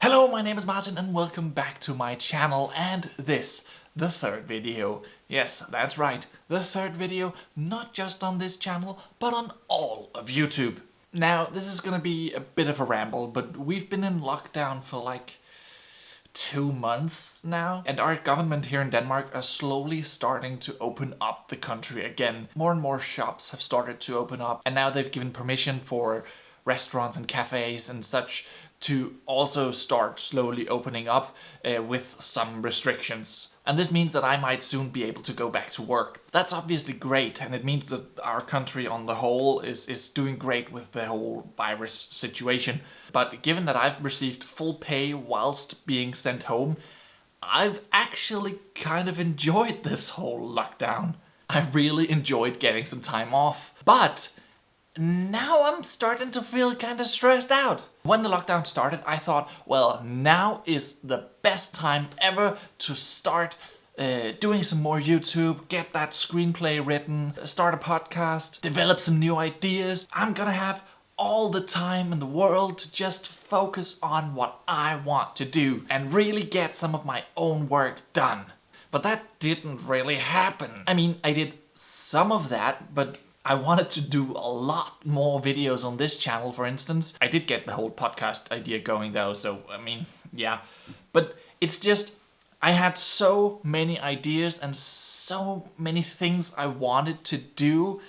Hello, my name is Martin and welcome back to my channel and this, the third video. Yes, that's right, the third video, not just on this channel, but on all of YouTube. Now, this is gonna be a bit of a ramble, but we've been in lockdown for like 2 months now, and our government here in Denmark are slowly starting to open up the country again. More and more shops have started to open up, and now they've given permission for restaurants and cafes and such to also start slowly opening up with some restrictions. And this means that I might soon be able to go back to work. That's obviously great, and it means that our country on the whole is doing great with the whole virus situation. But given that I've received full pay whilst being sent home, I've actually kind of enjoyed this whole lockdown. I really enjoyed getting some time off. But now I'm starting to feel kind of stressed out. When the lockdown started, I thought, well, now is the best time ever to start doing some more YouTube, get that screenplay written, start a podcast, develop some new ideas. I'm gonna have all the time in the world to just focus on what I want to do and really get some of my own work done. But that didn't really happen. I mean, I did some of that, but I wanted to do a lot more videos on this channel, for instance. I did get the whole podcast idea going though, so I mean, yeah. But it's just, I had so many ideas and so many things I wanted to do,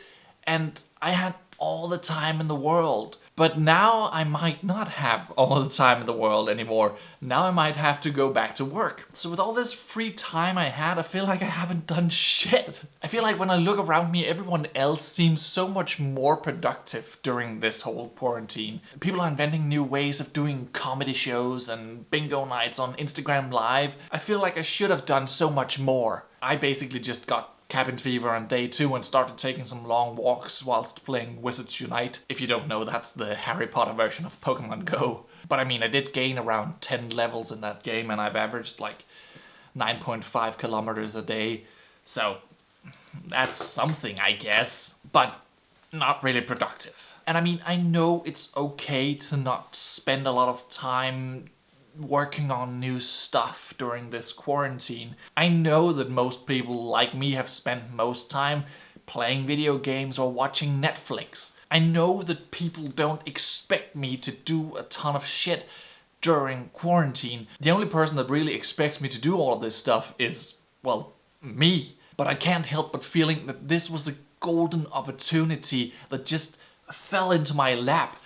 and I had all the time in the world. But now I might not have all the time in the world anymore. Now I might have to go back to work. So with all this free time I had, I feel like I haven't done shit. I feel like when I look around me, everyone else seems so much more productive during this whole quarantine. People are inventing new ways of doing comedy shows and bingo nights on Instagram Live. I feel like I should have done so much more. I basically just got cabin fever on day 2 and started taking some long walks whilst playing Wizards Unite. If you don't know, that's the Harry Potter version of Pokemon Go. But I mean, I did gain around 10 levels in that game and I've averaged like 9.5 kilometers a day. So that's something, I guess, but not really productive. And I mean, I know it's okay to not spend a lot of time working on new stuff during this quarantine. I know that most people like me have spent most time playing video games or watching Netflix. I know that people don't expect me to do a ton of shit during quarantine. The only person that really expects me to do all of this stuff is, well, me. But I can't help but feeling that this was a golden opportunity that just fell into my lap.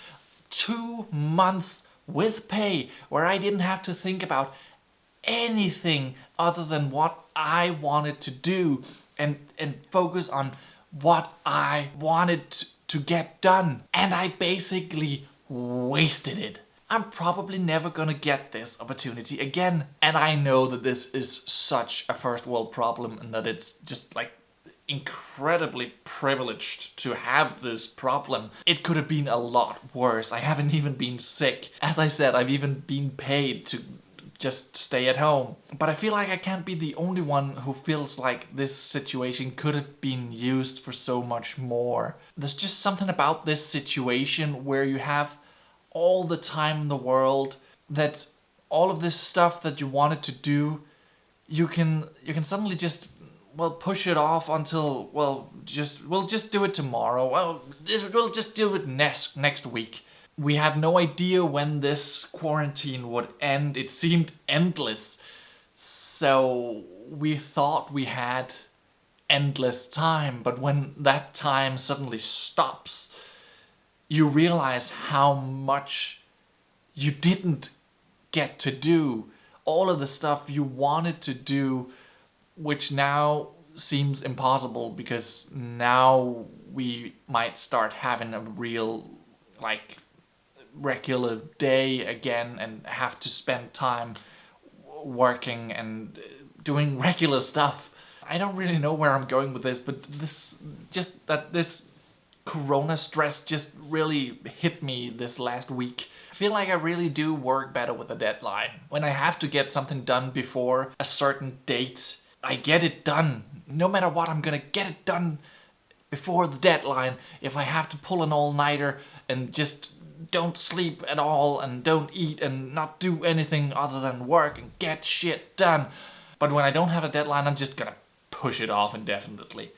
2 months with pay, where I didn't have to think about anything other than what I wanted to do and focus on what I wanted to get done. And I basically wasted it. I'm probably never gonna get this opportunity again. And I know that this is such a first world problem and that it's just like incredibly privileged to have this problem. It could have been a lot worse. I haven't even been sick. As I said, I've even been paid to just stay at home. But I feel like I can't be the only one who feels like this situation could have been used for so much more. There's just something about this situation where you have all the time in the world, that all of this stuff that you wanted to do, you can suddenly just, well, push it off until, well, we'll just do it tomorrow. Well, we'll just do it next week. We had no idea when this quarantine would end. It seemed endless. So we thought we had endless time, but when that time suddenly stops, you realize how much you didn't get to do. All of the stuff you wanted to do, which now seems impossible because now we might start having a real, like, regular day again and have to spend time working and doing regular stuff. I don't really know where I'm going with this, but this corona stress just really hit me this last week. I feel like I really do work better with a deadline. When I have to get something done before a certain date, I get it done. No matter what, I'm gonna get it done before the deadline. If I have to pull an all-nighter and just don't sleep at all and don't eat and not do anything other than work and get shit done. But when I don't have a deadline, I'm just gonna push it off indefinitely.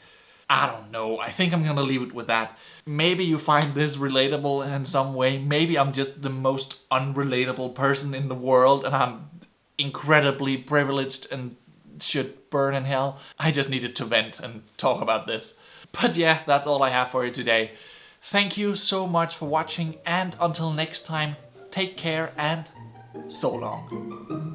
I don't know, I think I'm gonna leave it with that. Maybe you find this relatable in some way. Maybe I'm just the most unrelatable person in the world and I'm incredibly privileged and should burn in hell. I just needed to vent and talk about this. But yeah, that's all I have for you today. Thank you so much for watching, and until next time, take care and so long.